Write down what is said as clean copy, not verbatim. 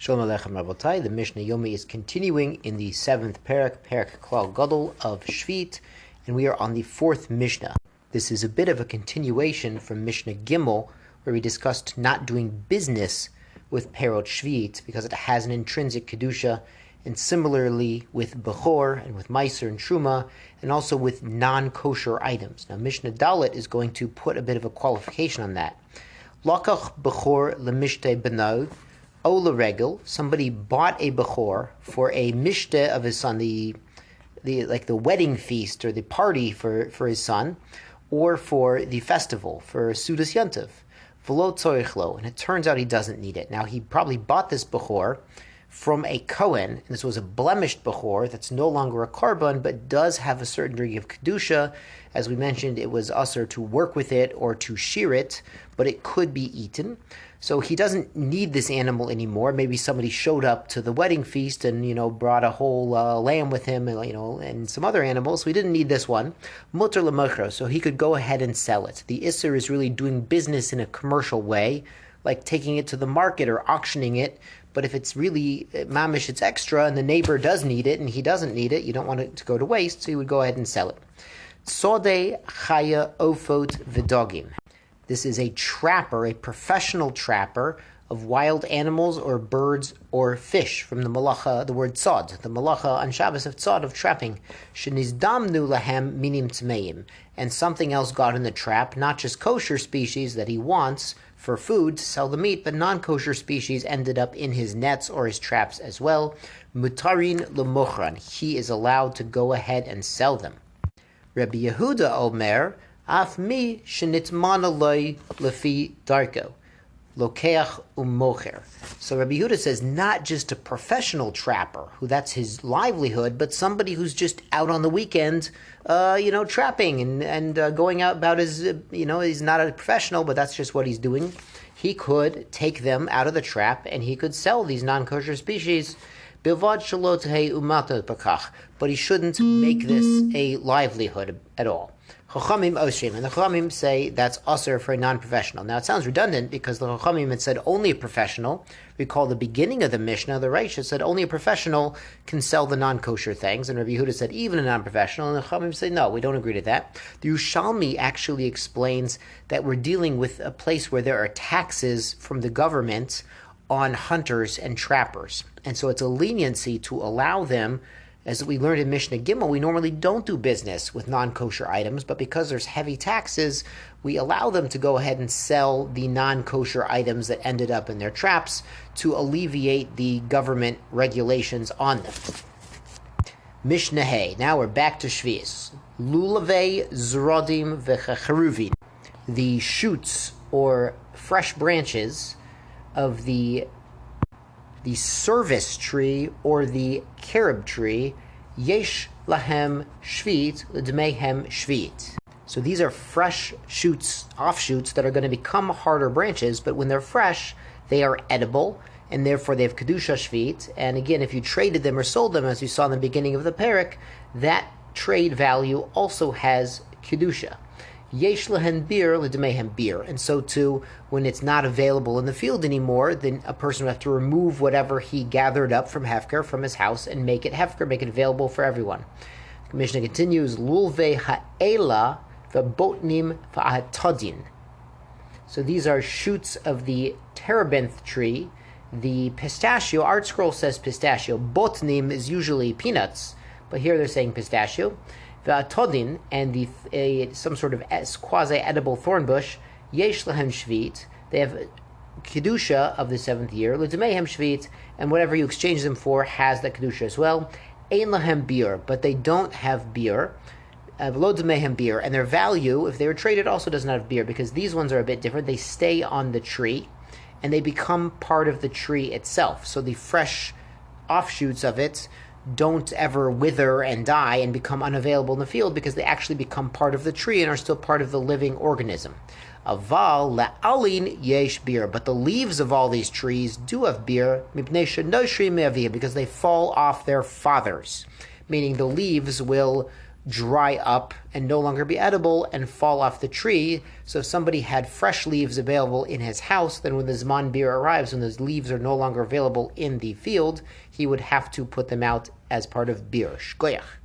Shalom Aleichem Rabotai. The Mishnah Yomi is continuing in the 7th Perek Klal Gadol of Sheviit, and we are on the 4th Mishnah. This is a bit of a continuation from Mishnah Gimel, where we discussed not doing business with Perot Sheviit because it has an intrinsic kedusha, and similarly with Bechor and with Meiser and Truma, and also with non-kosher items. Now Mishnah Dalet is going to put a bit of a qualification on that. Lakach Bechor lemishte benod. Ola regel, somebody bought a bechor for a mishteh of his son, the wedding feast or the party for his son, or for the festival, for Sudas Yantiv. V'lo tzorich lo, and it turns out he doesn't need it. Now he probably bought this bechor from a Kohen, and this was a blemished bechor that's no longer a korban, but does have a certain degree of kedusha. As we mentioned, it was usher to work with it or to shear it, but it could be eaten. So he doesn't need this animal anymore. Maybe somebody showed up to the wedding feast and, brought a whole lamb with him, and some other animals. So he didn't need this one. Mutter l'mochro, so he could go ahead and sell it. The isser is really doing business in a commercial way, like taking it to the market or auctioning it. But if it's really mamish, it's extra, and the neighbor does need it and he doesn't need it, you don't want it to go to waste, so you would go ahead and sell it. Sodeh chaya ofot v'dogim. This is a trapper, a professional trapper of wild animals or birds or fish, from the malacha, the word tzod, the malacha on Shabbos of tzod, of trapping. Shenizdamnu lahem minim tmeim, and something else got in the trap, not just kosher species that he wants for food to sell the meat, but non-kosher species ended up in his nets or his traps as well. Mutarin lemochran, he is allowed to go ahead and sell them. Rabbi Yehuda Omer, Af mi shenitmana loy lefi darko, lokeach umocher. So Rabbi Yehuda says not just a professional trapper, who that's his livelihood, but somebody who's just out on the weekend, trapping and going out about his, he's not a professional, but that's just what he's doing. He could take them out of the trap and he could sell these non-kosher species. But he shouldn't make this a livelihood at all. Chachamim Oshim, and the Chachamim say that's usher for a non-professional. Now it sounds redundant because the Chachamim had said only a professional. Recall the beginning of the Mishnah, the Reisha said only a professional can sell the non-kosher things, and Rabbi Yehuda said even a non-professional, and the Chachamim say no, we don't agree to that. The Yerushalmi actually explains that we're dealing with a place where there are taxes from the government on hunters and trappers, and so it's a leniency to allow them. As we learned in Mishnah Gimel, we normally don't do business with non-kosher items, but because there's heavy taxes, we allow them to go ahead and sell the non-kosher items that ended up in their traps to alleviate the government regulations on them. Mishnah Hey. Now we're back to Shvius. Lulavei zrodim v'chacharuvin. The shoots or fresh branches of the service tree or the carob tree, yesh lahem shviit l'dmehem shviit. So these are fresh shoots, offshoots that are going to become harder branches, but when they're fresh, they are edible, and therefore they have kedusha shviit. And again, if you traded them or sold them, as you saw in the beginning of the perek, that trade value also has kedusha. Yesh lehen bir l'dmehem bir, and so too, when it's not available in the field anymore, then a person will have to remove whatever he gathered up from hefker, from his house, and make it hefker, make it available for everyone. The Mishnah continues, lulve ha'ela v'botnim v'ahatodin. So these are shoots of the terebinth tree. The pistachio, Art Scroll says pistachio. Botnim is usually peanuts, but here they're saying pistachio. V'atodin, and some sort of quasi-edible thorn bush, yesh lahem shviit, they have kedusha of the 7th year, l'dmehem shviit, and whatever you exchange them for has that kedusha as well. Ein lahem bir, but they don't have bir, v'lo d'mehem bir, and their value, if they were traded, also does not have bir, because these ones are a bit different. They stay on the tree, and they become part of the tree itself. So the fresh offshoots of it don't ever wither and die and become unavailable in the field, because they actually become part of the tree and are still part of the living organism. Aval la'alin yesh bir, but the leaves of all these trees do have bir, mipnei shenoshri me'avim, because they fall off their fathers, meaning the leaves will dry up and no longer be edible and fall off the tree. So if somebody had fresh leaves available in his house, then when the Zman Bir arrives, when those leaves are no longer available in the field, he would have to put them out as part of Bir. Shkoyach.